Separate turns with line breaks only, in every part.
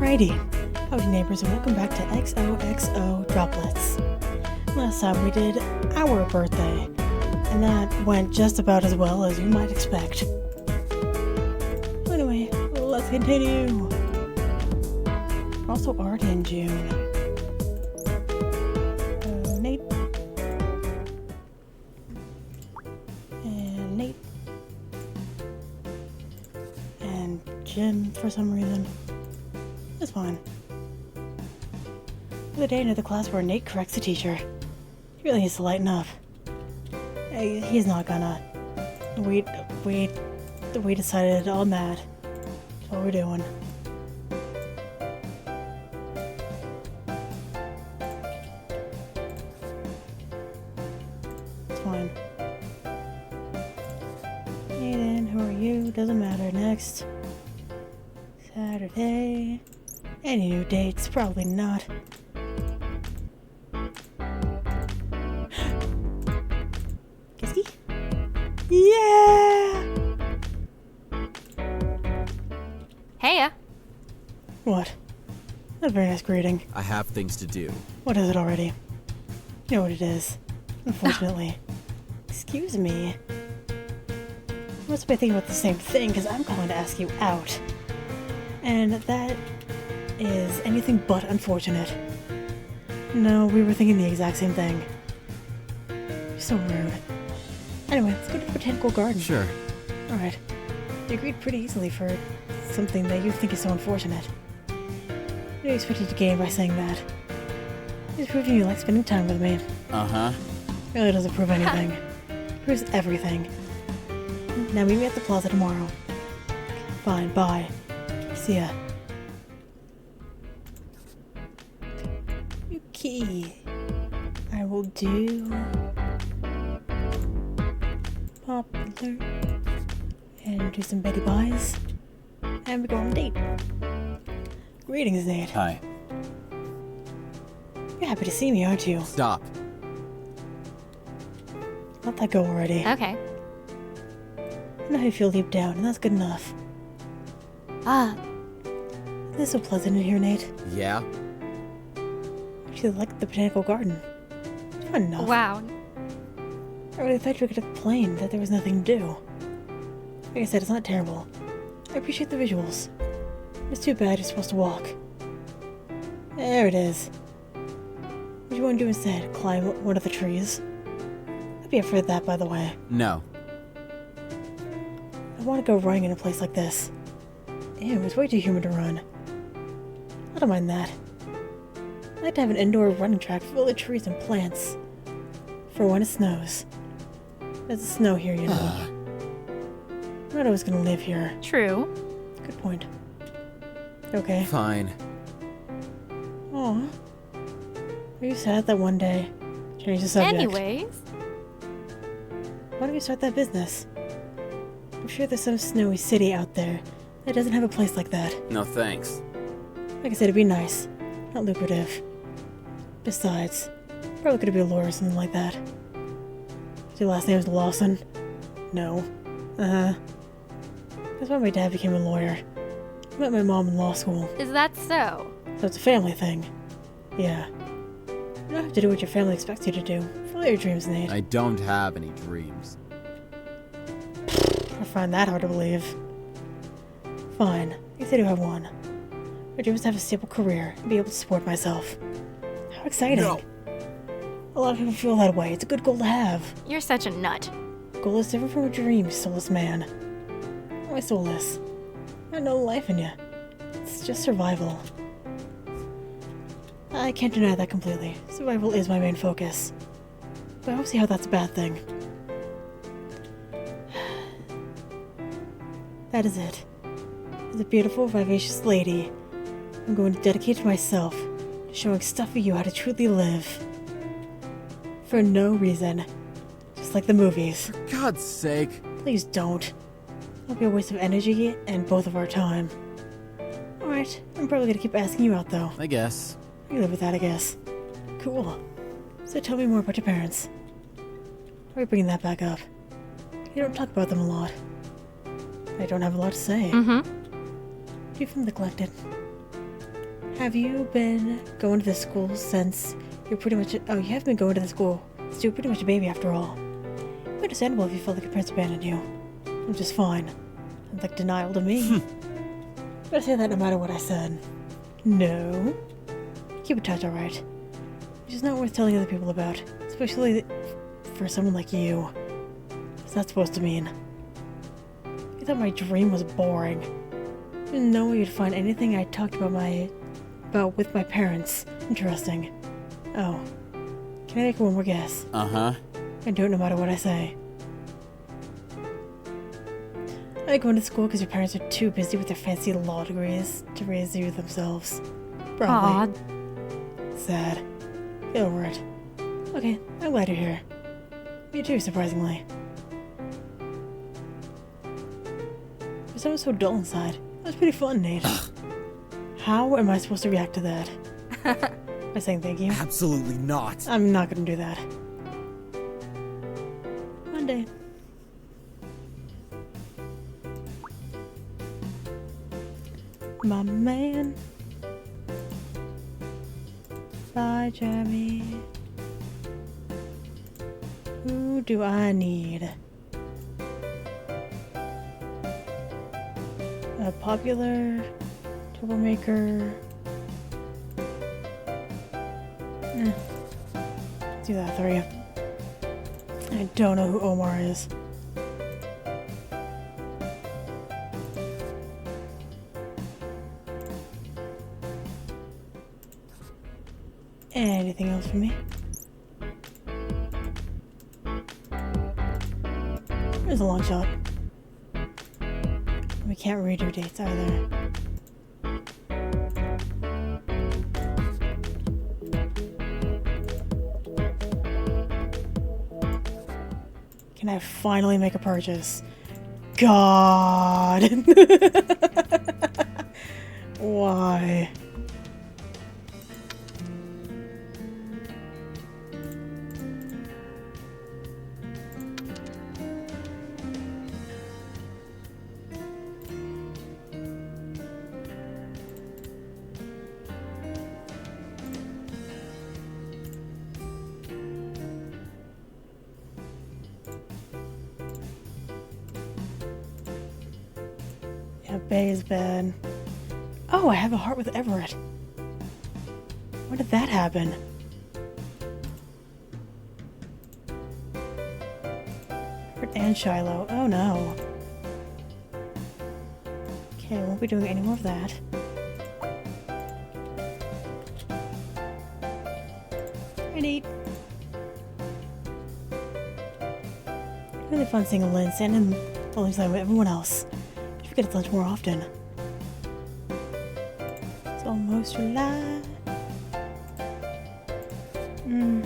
Alrighty, howdy neighbors and welcome back to XOXO Droplets. Last time we did our birthday, and that went just about as well as you might expect. Anyway, let's continue. We're also already in June. Nate. And Nate. And Jim for some reason. It's fine. The day into the class where Nate corrects the teacher. He really needs to lighten up. He's not gonna. We decided all mad. That's what we're doing. It's fine. Aiden, who are you? Doesn't matter. Next. Saturday. Any new dates? Probably not. Kissy? Yeah!
Heya.
What? Not a very nice greeting.
I have things to do.
What is it already? You know what it is. Unfortunately. Excuse me. You must be thinking about the same thing, because I'm calling to ask you out. And that is anything but unfortunate. No, we were thinking the exact same thing. You're so rude. Anyway, let's go to the botanical garden.
Sure.
Alright. You agreed pretty easily for something that you think is so unfortunate. What do you expect to gain by saying that? It's proving you like spending time with me.
Uh-huh.
Really doesn't prove anything. Proves everything. Now meet me at the plaza tomorrow. Fine, bye. See ya. Okay. I will do popular and do some Betty Buys. And we go on a date. Greetings, Nate.
Hi.
You're happy to see me, aren't you?
Stop.
Let that go already.
Okay.
I know how you feel deep down, and that's good enough. This is so pleasant in here, Nate.
Yeah?
I actually like the botanical garden. It's fun enough.
Wow.
I really thought you were going to complain that there was nothing to do. Like I said, it's not terrible. I appreciate the visuals. It's too bad you're supposed to walk. There it is. What do you want to do instead? Climb one of the trees? I'd be up for that, by the way.
No.
I want to go running in a place like this. Ew, it's way too humid to run. I don't mind that. I'd like to have an indoor running track full of trees and plants. For when it snows. There's snow here, you know. I'm not always gonna live here.
True.
Good point. Okay.
Fine.
Aw. Are you sad that one day? Change the subject.
Anyways.
Why don't you start that business? I'm sure there's some snowy city out there that doesn't have a place like that.
No thanks.
Like I said, it'd be nice. Not lucrative. Besides, probably could be a lawyer or something like that. Your last name is Lawson? No. That's why my dad became a lawyer. I met my mom in law school.
Is that so?
So it's a family thing. Yeah. You don't have to do what your family expects you to do. Follow your dreams, Nate.
I don't have any dreams.
I find that hard to believe. Fine. I guess I do have one. My dream is to have a stable career and be able to support myself. How exciting.
No.
A lot of people feel that way. It's a good goal to have.
You're such a nut.
Goal is different from a dream, soulless man. Why soulless? I have no life in you. It's just survival. I can't deny that completely. Survival is my main focus. But I don't see how that's a bad thing. That is it. As a beautiful, vivacious lady, I'm going to dedicate myself to showing stuff of you how to truly live. For no reason. Just like the movies.
For God's sake.
Please don't. It'll be a waste of energy and both of our time. Alright, I'm probably gonna keep asking you out though.
I guess.
I can live with that, I guess. Cool. So tell me more about your parents. Why are you bringing that back up? You don't talk about them a lot. I don't have a lot to say.
Mm-hmm.
You feel neglected. Have you been going to the school since you're pretty much... Oh, you have been going to the school since you're pretty much a baby after all. Understandable if you felt like your parents abandoned you. Which is fine. Sounds like denial to me. But I say that no matter what I said. No. Keep in touch, alright. Which is not worth telling other people about. Especially for someone like you. What's that supposed to mean? You thought my dream was boring. There's no way you'd find anything I talked about with my parents interesting. Oh. Can I make one more guess?
Uh-huh.
And do it no matter what I say. I like going to school because your parents are too busy with their fancy law degrees to raise you themselves. Probably.
Aw.
Sad. Get over it. Okay, I'm glad you're here. Me too, surprisingly. For someone so dull inside, that was pretty fun, Nate. How am I supposed to react to that? By saying thank you?
Absolutely not.
I'm not gonna do that. Monday. My man. Bye, Jeremy. Who do I need? A popular troublemaker. Let's do that 3. I don't know who Omar is. Anything else for me? There's a long shot. We can't redo dates either. Can I finally make a purchase? God! Why? Yeah, Bay is bad. Oh, I have a heart with Everett. When did that happen? Everett and Shiloh. Oh no. Okay, I won't be doing any more of that. Hi, Nate. Really fun seeing Lynn stand in bowling side with everyone else. Should get at lunch more often. It's almost July. Don't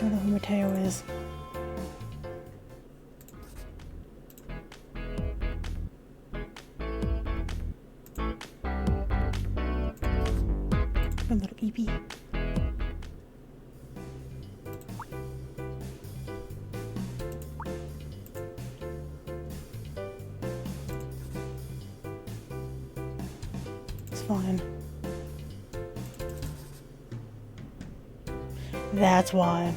know who Mateo is. A little EB. It's fine. That's why.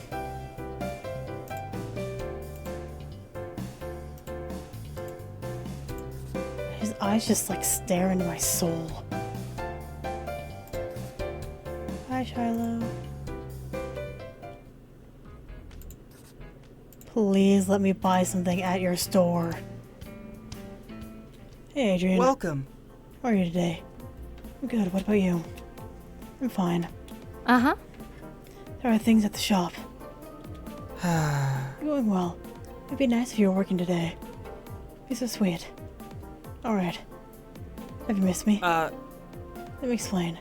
His eyes just like stare into my soul. Hi, Shiloh. Please let me buy something at your store. Hey, Adrian.
Welcome.
How are you today? I'm good. What about you? I'm fine.
Uh-huh.
There are things at the shop. Going well. It'd be nice if you were working today. Be so sweet. Alright. Have you missed me? Let me explain.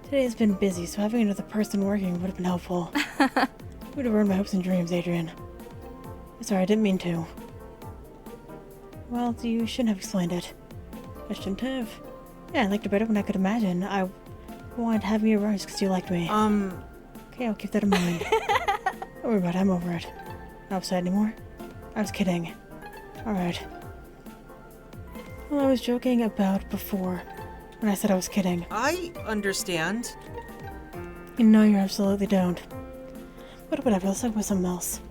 Today has been busy, so having another person working would have been helpful. It would have ruined my hopes and dreams, Adrian. I'm sorry, I didn't mean to. Well, you shouldn't have explained it. I shouldn't have. Yeah, I liked it better when I could imagine. I wanted to have me around because you liked me. Okay, I'll keep that in mind. Don't worry about it, I'm over it. Not upset anymore? I was kidding. Alright. Well, I was joking about before when I said I was kidding.
I understand.
You know you absolutely don't. But whatever, let's talk about something else.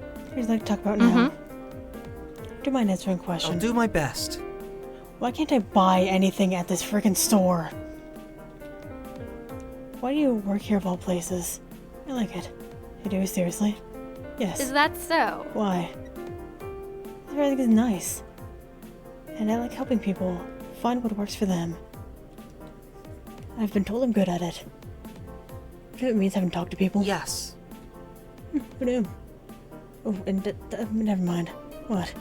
What would you like to talk about now? Do you mind answering a question?
I'll do my best.
Why can't I buy anything at this freaking store? Why do you work here of all places? I like it. You do, seriously? Yes.
Is that so?
Why? Everything is nice. And I like helping people find what works for them. I've been told I'm good at it. Which it means I haven't talked to people.
Yes.
Who knew? Oh, and never mind. What?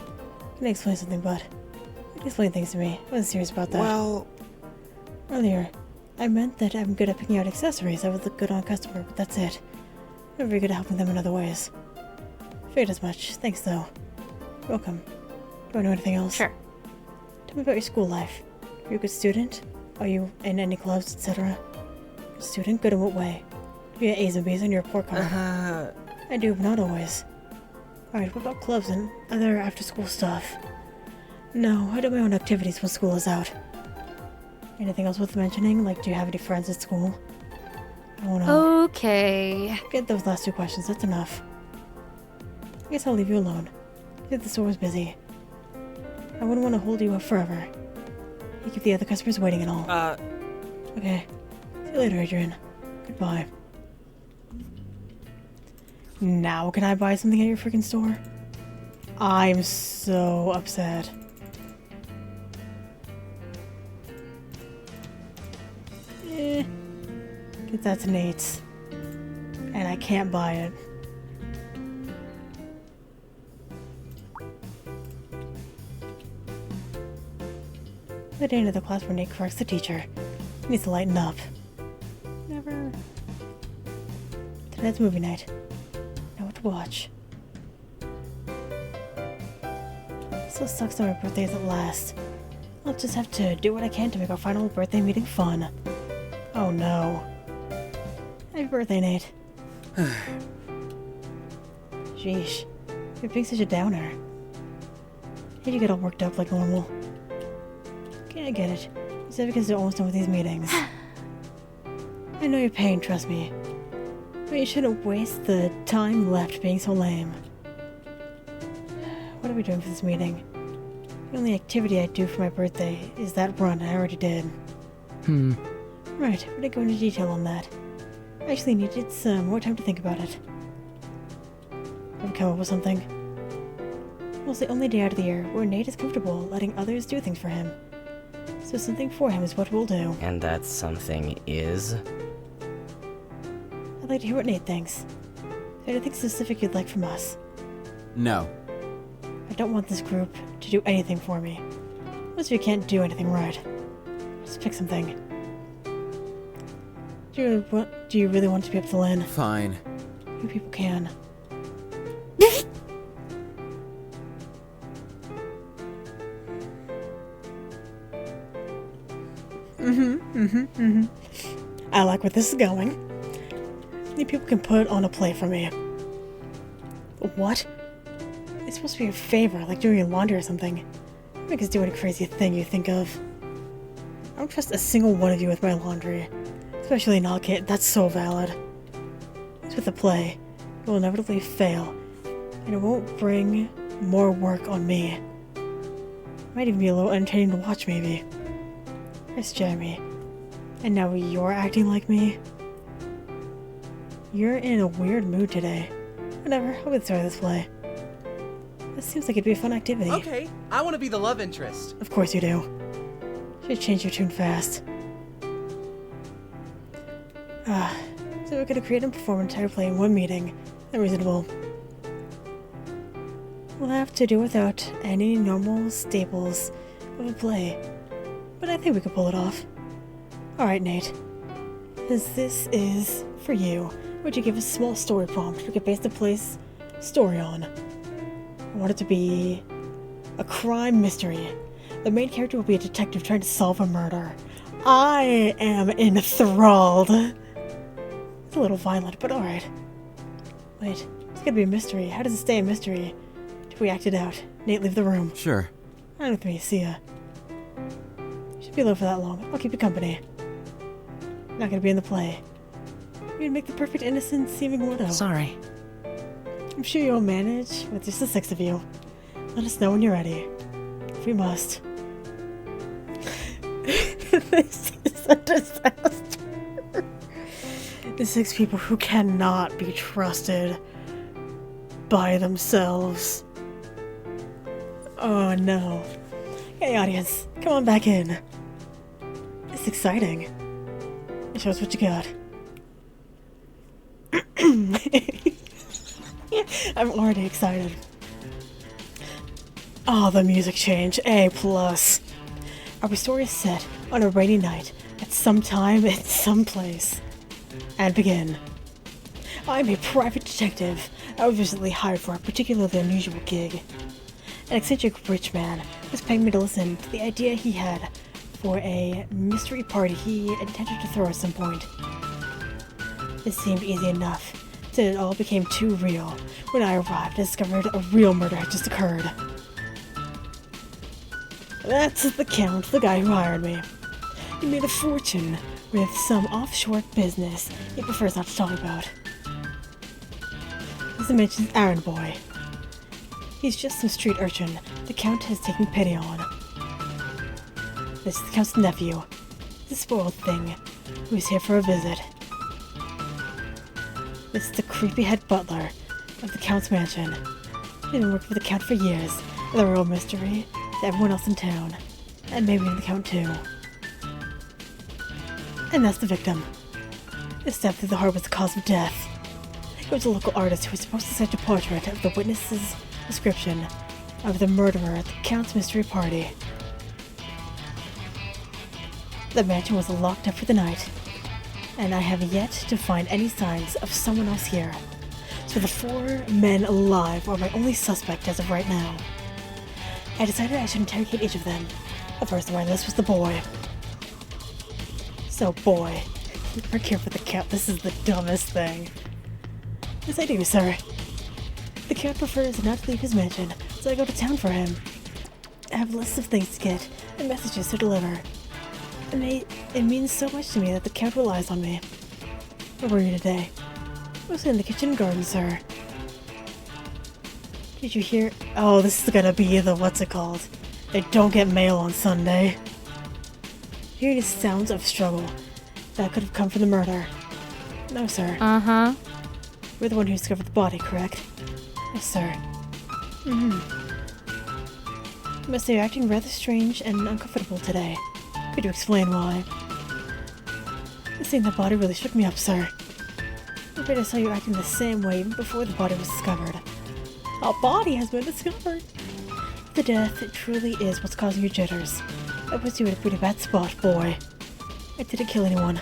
Can I explain something, bud? You can explain things to me. I wasn't serious about that.
Well,
Earlier, I meant that I'm good at picking out accessories that would look good on a customer, but that's it. I'm very good at helping them in other ways. Figured as much. Thanks, though. Welcome. Do I know anything else?
Sure.
Tell me about your school life. Are you a good student? Are you in any clubs, etc.? Good student? Good in what way? Do you get A's and B's on your report card? I do, but not always. Alright, what about clubs and other after-school stuff? No, I do my own activities when school is out. Anything else worth mentioning? Like, do you have any friends at school? I wanna
Okay.
get those last two questions, that's enough. I guess I'll leave you alone. If the store was busy. I wouldn't want to hold you up forever. You keep the other customers waiting and all. Okay. See you later, Adrian. Goodbye. Now can I buy something at your freaking store? I'm so upset. That's Nate's. And I can't buy it. The day into the class where Nate corrects the teacher. He needs to lighten up. Never. Tonight's movie night. Know what to watch. Still sucks that my birthday isn't last. I'll just have to do what I can to make our final birthday meeting fun. Oh no. Happy birthday, Nate. Sheesh. You're being such a downer. How'd you get all worked up like normal? Okay, I get it. You said because they're almost done with these meetings. I know your pain, trust me. But you shouldn't waste the time left being so lame. What are we doing for this meeting? The only activity I do for my birthday is that run I already did. Right, we didn't go into detail on that. I actually needed some more time to think about it. Have you come up with something? Well, it's the only day out of the year where Nate is comfortable letting others do things for him. So something for him is what we'll do.
And that something is?
I'd like to hear what Nate thinks. Is there anything specific you'd like from us?
No.
I don't want this group to do anything for me. Most of you can't do anything right. Just pick something. Do you really want to be up to Lynn?
Fine.
You people can. I like where this is going. You people can put on a play for me. What? It's supposed to be a favor, like doing your laundry or something. Make us do any crazy thing you think of. I don't trust a single one of you with my laundry. Especially not Kit, that's so valid. It's with the play. It will inevitably fail. And it won't bring more work on me. It might even be a little entertaining to watch, maybe. There's Jeremy. And now you're acting like me? You're in a weird mood today. Whatever, I'll get started this play. This seems like it'd be a fun activity.
Okay, I want to be the love interest.
Of course you do. Should change your tune fast. So we're gonna create and perform an entire play in one meeting. Unreasonable. We'll have to do without any normal staples of a play. But I think we could pull it off. Alright, Nate. As this is for you, would you give a small story prompt we could base the play's story on? I want it to be a crime mystery. The main character will be a detective trying to solve a murder. I am enthralled. It's a little violent, but alright. Wait, it's gonna be a mystery. How does it stay a mystery? If we act it out, Nate, leave the room.
Sure.
Run with me, see ya. Be alone for that long. I'll keep you company. Not gonna be in the play. You'd make the perfect innocent seeming widow.
Sorry.
I'm sure you'll manage with just the 6 of you. Let us know when you're ready. If we must. This is a disaster. The 6 people who cannot be trusted by themselves. Oh no. Hey audience, come on back in. It's exciting. Show us what you got. I'm already excited. Oh, the music change. A+. Our story is set on a rainy night at some time in some place. And begin. I'm a private detective. I was recently hired for a particularly unusual gig. An eccentric rich man was paying me to listen to the idea he had for a mystery party he intended to throw at some point. This seemed easy enough, till it all became too real when I arrived and discovered a real murder had just occurred. That's the Count, the guy who hired me. He made a fortune with some offshore business he prefers not to talk about. As I mentioned, errand boy. He's just some street urchin the Count has taken pity on. This is the Count's nephew, the spoiled thing, who's here for a visit. This is the creepy head butler of the Count's mansion. He's been working for the Count for years, and the real mystery to everyone else in town, and maybe to the Count too. And that's the victim. The stab through the heart was the cause of death. It was a local artist who was supposed to sketch a portrait of the witness's description of the murderer at the Count's mystery party. The mansion was locked up for the night, and I have yet to find any signs of someone else here. So the 4 men alive are my only suspect as of right now. I decided I should interrogate each of them. The first on my list was the boy. So boy, work here for the Count. This is the dumbest thing. Yes, I do, sir. The Count prefers not to leave his mansion, so I go to town for him. I have lists of things to get and messages to deliver. It means so much to me that the Count relies on me. Where were you today? I was in the kitchen and garden, sir. Did you hear? Oh, this is gonna be the what's it called? They don't get mail on Sunday. Hearing the sounds of struggle that could have come from the murder. No, sir.
Uh-huh.
You're the one who discovered the body, correct? Yes, sir. You must say you're acting rather strange and uncomfortable today. Could you explain why? Seeing the body really shook me up, sir. I'm afraid I saw you acting the same way even before the body was discovered. A body has been discovered! The death, it truly is what's causing your jitters. That puts you in a pretty bad spot, boy. I didn't kill anyone.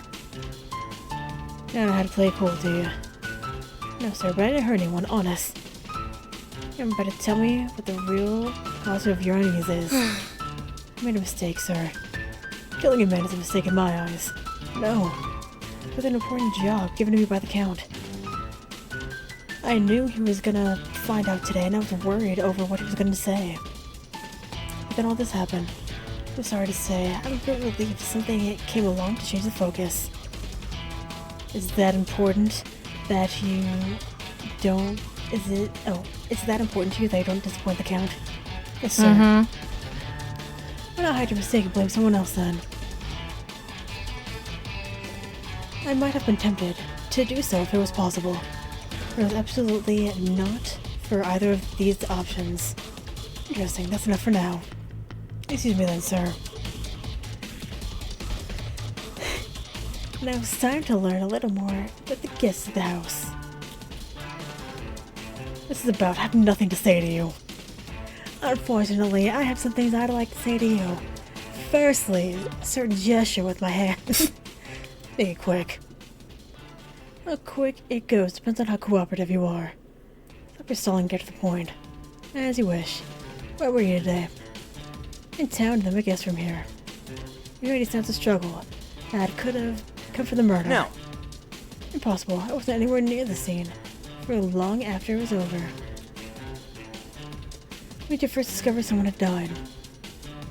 You don't know how to play it cool, do you? No, sir, but I didn't hurt anyone, honest. You're about to tell me what the real cause of your unease is. I made a mistake, sir. Killing a man is a mistake in my eyes. No. With an important job given to me by the Count. I knew he was gonna find out today, and I was worried over what he was gonna say. But then all this happened. I'm sorry to say, I'm a bit relieved something came along to change the focus. Is that important that you don't... Is that important to you that you don't disappoint the Count? Yes, sir. Why not hide your mistake and blame someone else then? I might have been tempted to do so if it was possible. But it was absolutely not for either of these options. Interesting, that's enough for now. Excuse me then, sir. Now it's time to learn a little more about the guests of the house. This is about I have nothing to say to you. Unfortunately, I have some things I'd like to say to you. Firstly, a certain gesture with my hand. Make it quick. How quick it goes depends on how cooperative you are. Stop your stalling and get to the point. As you wish. Where were you today? In town, then my guess from here. You heard any sounds of struggle that could have come from the murder.
No.
Impossible. I wasn't anywhere near the scene for long after it was over. When did you first discover someone had died?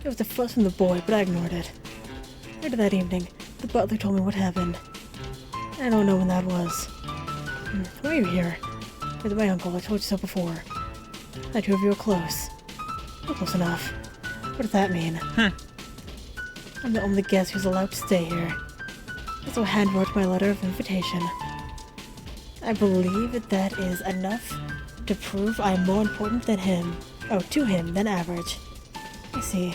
It was a fuss from the boy, but I ignored it. Later that evening, the butler told me what happened. I don't know when that was. Why are you here? With my uncle, I told you so before. The two of you are close. Not close enough. What does that mean? I'm the only guest who's allowed to stay here. Also handwrote my letter of invitation. I believe that is enough to prove I'm more important than him. Oh, to him than average. I see.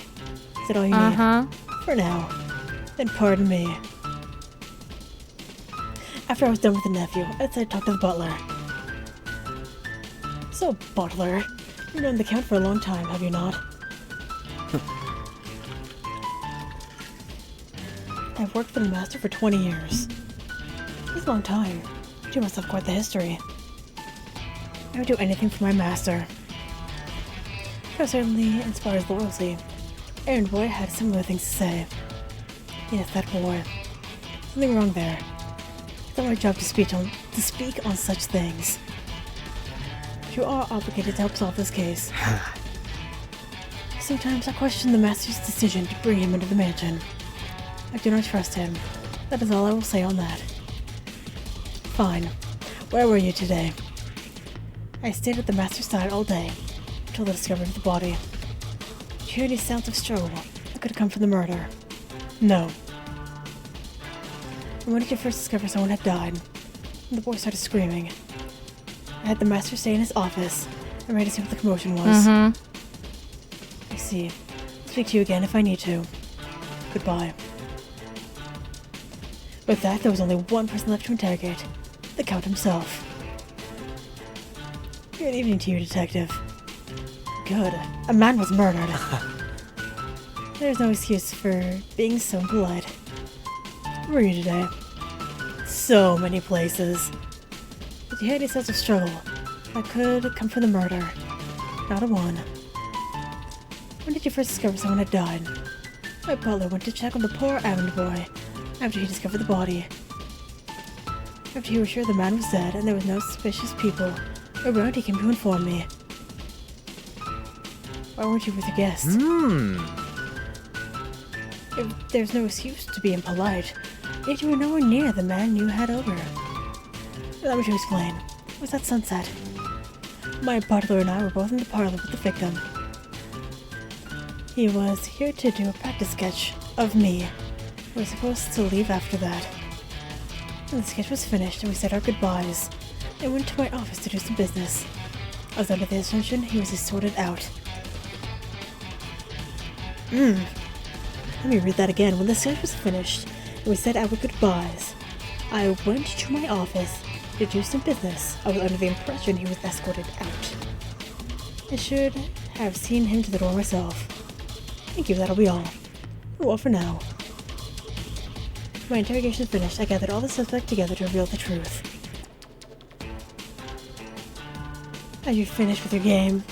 Is that all you need? For now. Then pardon me. After I was done with the nephew, I decided to talk to the butler. So, butler, you've known the Count for a long time, have you not? I've worked for the Master for 20 years. That's a long time. You must have quite the history. I would do anything for my master. That certainly inspires loyalty. Errand Boy had similar things to say. Yes, that boy. Something wrong there. It's not my job to speak on such things. You are obligated to help solve this case. Sometimes I question the Master's decision to bring him into the mansion. I do not trust him. That is all I will say on that. Fine. Where were you today? I stayed at the Master's side all day, until the discovery of the body. Did you hear any sounds of struggle that could have come from the murder? No. And when did you first discover someone had died? When the boy started screaming. I had the Master stay in his office and ready to see what the commotion was. I see. I'll speak to you again if I need to. Goodbye. With that, there was only one person left to interrogate. The Count himself. Good evening to you, Detective. Good. A man was murdered. There's no excuse for being so impolite. Where were you today? So many places. Did you hear any sense of struggle that could come from the murder? Not a one. When did you first discover someone had died? My butler went to check on the poor errand boy after he discovered the body. After he was sure the man was dead and there was no suspicious people around, he came to inform me. Why weren't you with your guest? If there's no excuse to be impolite, yet you were nowhere near the man you had over. Allow me to explain. It was at sunset. My butler and I were both in the parlor with the victim. He was here to do a practice sketch of me. We were supposed to leave after that. When the sketch was finished and we said our goodbyes, I went to my office to do some business. I was under the assumption he was escorted out. Let me read that again. When the sketch was finished and we said our goodbyes, I went to my office to do some business. I was under the impression he was escorted out. I should have seen him to the door myself. Thank you, that'll be all. Well, for now. My interrogation finished, I gathered all the suspects together to reveal the truth. Are you finished with your game?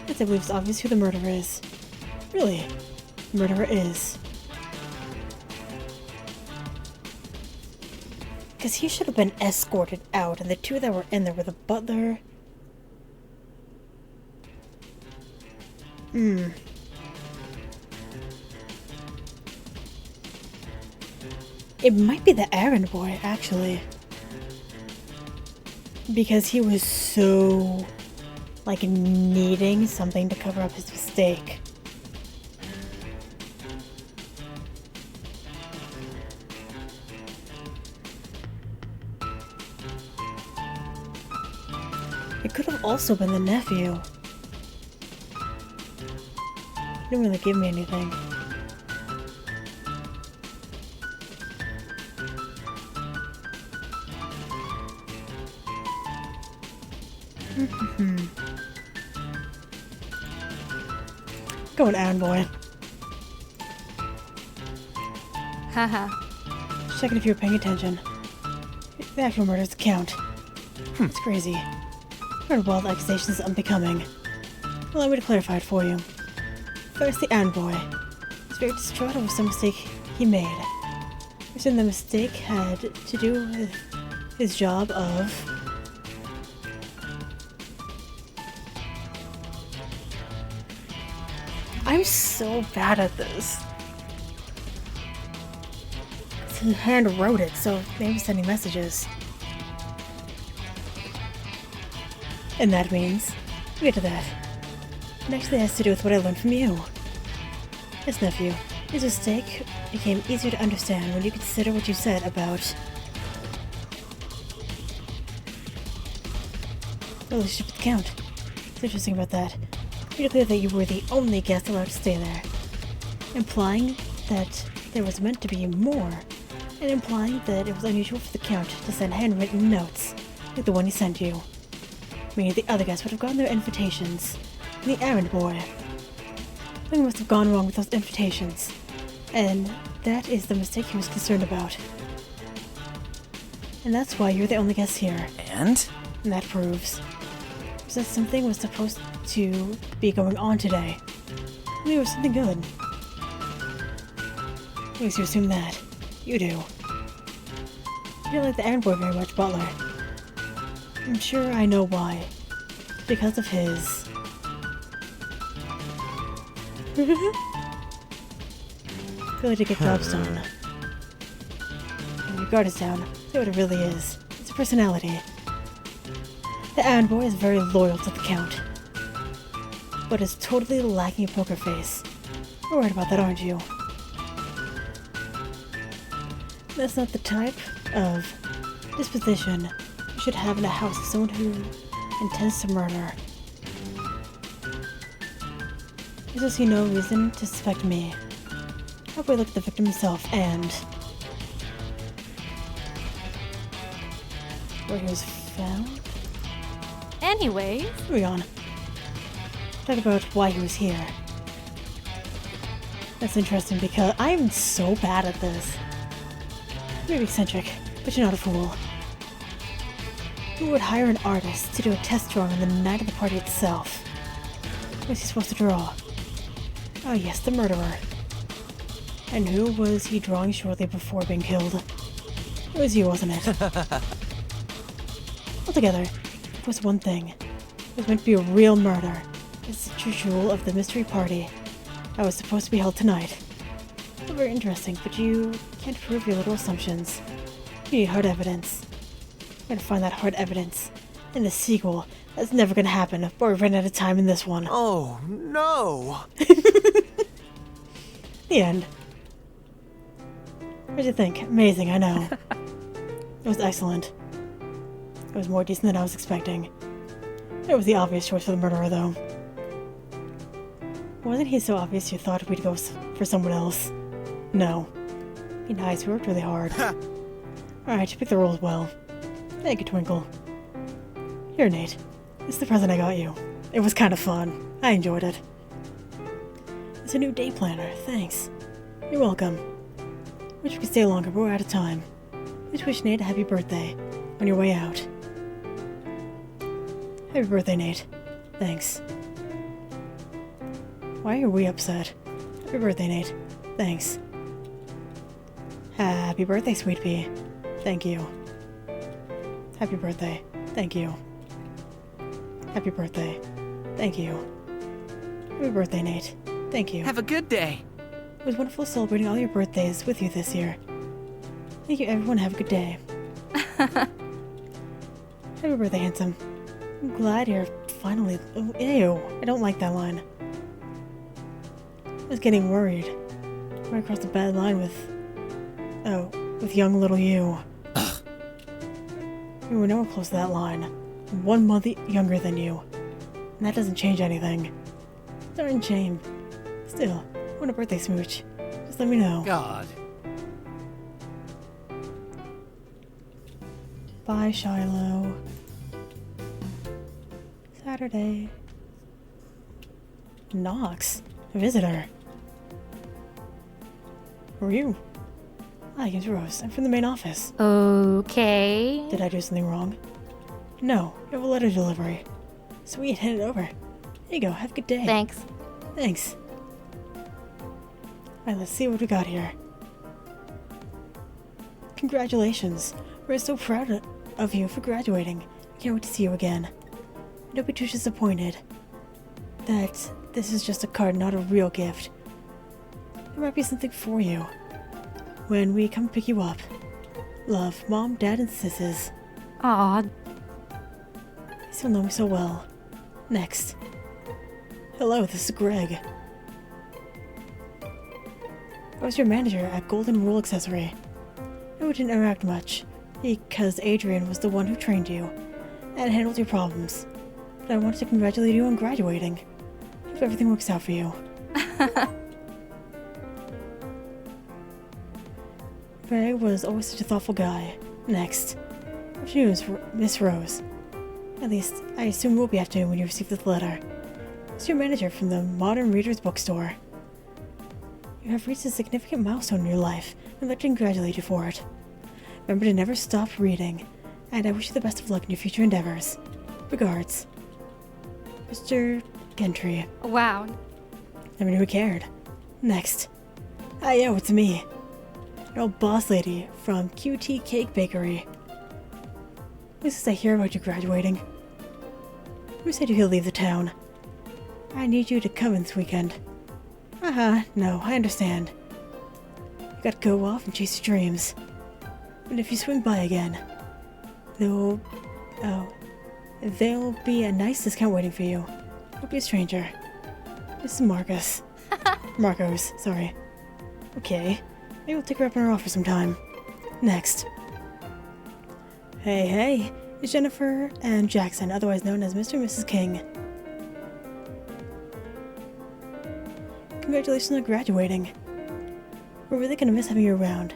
Yes, I believe it's obvious who the murderer is. Really? The murderer is. Because he should have been escorted out, and the two that were in there were the butler. It might be the errand boy, actually. Because he was so, like, needing something to cover up his mistake. It could have also been the nephew. He didn't really give me anything. Go on, errand boy.
Haha.
Just checking if you were paying attention. The actual murder's the Count. It's crazy. Heard wild accusations unbecoming. Allow me to clarify it for you. First, the errand boy. He's very distraught over some mistake he made. We're saying the mistake had to do with his job of... I'm so bad at this. he hand wrote it, so they were sending messages. And that means, we get to that. It actually has to do with what I learned from you. Yes, nephew, his mistake became easier to understand when you consider what you said about the relationship with the Count. It's interesting about that. You declared that you were the only guest allowed to stay there, implying that there was meant to be more, and implying that it was unusual for the Count to send handwritten notes, like the one he sent you. Meaning the other guests would have gotten their invitations. And the errand boy. Something must have gone wrong with those invitations, and that is the mistake he was concerned about. And that's why you're the only guest here.
And?
And that proves that something was supposed to be going on today. Maybe it was something good. What makes you assume that? You do. You don't like the errand boy very much, Butler. I'm sure I know why. Because of his... ability to get jobs done. When your guard is down, see what it really is. It's a personality. The errand boy is very loyal to the Count, but is totally lacking a poker face. You're worried about that, aren't you? That's not the type of disposition you should have in a house of someone who intends to murder. There's also no reason to suspect me. Halfway look at the victim himself and where he was found.
Anyway,
Moving on. Talk about why he was here. That's interesting because I'm so bad at this. Maybe eccentric, but you're not a fool. Who would hire an artist to do a test drawing on the night of the party itself? What's he supposed to draw? Oh yes, the murderer. And who was he drawing shortly before being killed? It was you, wasn't it? Altogether, it was one thing. It was meant to be a real murder. It's the true jewel of the mystery party that was supposed to be held tonight. Well, very interesting, but you can't prove your little assumptions. You need hard evidence. We're gonna find that hard evidence in the sequel. That's never gonna happen, but we're running out of time in this one.
Oh, no!
The end. What did you think? Amazing, I know. It was excellent. It was more decent than I was expecting. It was the obvious choice for the murderer, though. Wasn't he so obvious you thought we'd go for someone else? No. Be nice, we worked really hard. Alright, you picked the roles well. Thank you, Twinkle. Here, Nate. This is the present I got you. It was kind of fun. I enjoyed it. It's a new day planner, thanks. You're welcome. Wish we could stay longer, but we're out of time. Just wish Nate a happy birthday on your way out. Happy birthday, Nate. Thanks. Why are we upset? Happy birthday, Nate. Thanks. Happy birthday, Sweet Pea. Thank you. Happy birthday. Thank you. Happy birthday. Thank you. Happy birthday, Nate. Thank you.
Have a good day.
It was wonderful celebrating all your birthdays with you this year. Thank you, everyone. Have a good day. Happy birthday, handsome. I'm glad you're finally... Oh, ew. I don't like that line. I was getting worried. Right across the bad line with... Oh, with young little you. We were nowhere close to that line. 1 month younger than you. And that doesn't change anything. Darn shame. Still, want a birthday smooch. Just let me know.
God.
Bye, Shiloh. Saturday. Knox? A visitor. Who are you? Hi, GamesRHard. I'm from the main office.
okay.
Did I do something wrong? No, you have a letter delivery. Sweet, hand it over. Here you go, have a good day.
Thanks.
Thanks. Alright, let's see what we got here. Congratulations. We're so proud of you for graduating. We can't wait to see you again. Don't be too disappointed that this is just a card, not a real gift. There might be something for you. when we come pick you up. Love, Mom, Dad, and Sisses.
Aw,
You still know me so well. Next. Hello, this is Greg. I was your manager at Golden Rule Accessory. I wouldn't interact much, because Adrian was the one who trained you, and handled your problems. But I wanted to congratulate you on graduating. Hope everything works out for you. Greg was always such a thoughtful guy. Next. Afternoons, Miss Rose. At least, I assume it will be afternoon when you receive this letter. It's your manager from the Modern Reader's Bookstore. You have reached a significant milestone in your life, and I'd like to congratulate you for it. Remember to never stop reading, and I wish you the best of luck in your future endeavors. Regards. Mr. Gentry.
wow.
Never knew he cared. Next. Ah, yo, it's me. Your old boss lady from QT Cake Bakery. Who's this I hear about you graduating? Who said you could leave the town? I need you to come in this weekend. No, I understand. You gotta go off and chase your dreams. But if you swing by again, there'll be a nice discount waiting for you. Don't be a stranger. This is Marcus. Marcos, sorry. Okay, maybe we'll take her up on her offer sometime. Next. Hey, it's Jennifer and Jackson, otherwise known as Mr. and Mrs. King. Congratulations on graduating. We're really gonna miss having you around.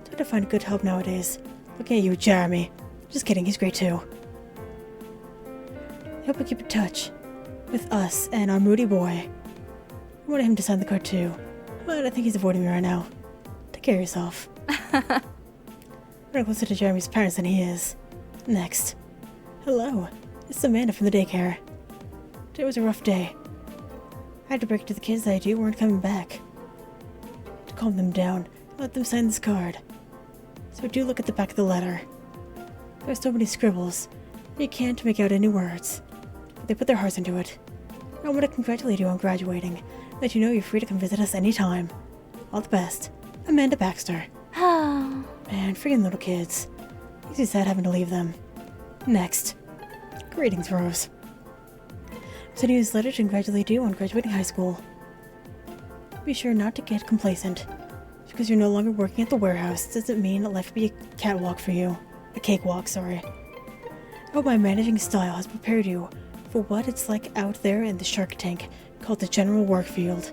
It's hard to find good help nowadays. Looking at you, Jeremy. Just kidding, he's great too. I hope you keep in touch with us and our moody boy. I wanted him to sign the card too, but I think he's avoiding me right now. Take care of yourself. We're closer to Jeremy's parents than he is. Next. Hello, it's Amanda from the daycare. Today was a rough day. I had to break to the kids that I knew weren't coming back. To calm them down, I let them sign this card. So do look at the back of the letter. There are so many scribbles, you can't make out any words. But they put their hearts into it. I want to congratulate you on graduating, and let you know you're free to come visit us anytime. All the best, Amanda Baxter. Man, freaking little kids. Makes me sad having to leave them. Next. Greetings, Rose. I'm sending you this letter to congratulate you on graduating high school. Be sure not to get complacent. Just because you're no longer working at the warehouse doesn't mean life will be a catwalk for you. A cakewalk, sorry. I hope my managing style has prepared you for what it's like out there in the shark tank called the general work field.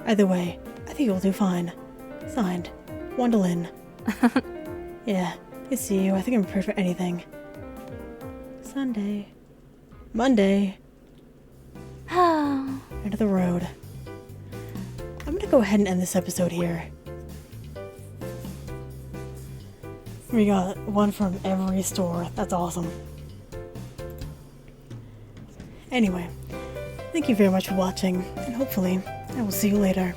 Either way, I think you'll do fine. Signed, Wanda Lynn. Yeah, I see you. I think I'm prepared for anything. Sunday. Monday. End of the road. I'm gonna go ahead and end this episode here. We got one from every store. That's awesome. Anyway, thank you very much for watching, and hopefully I will see you later.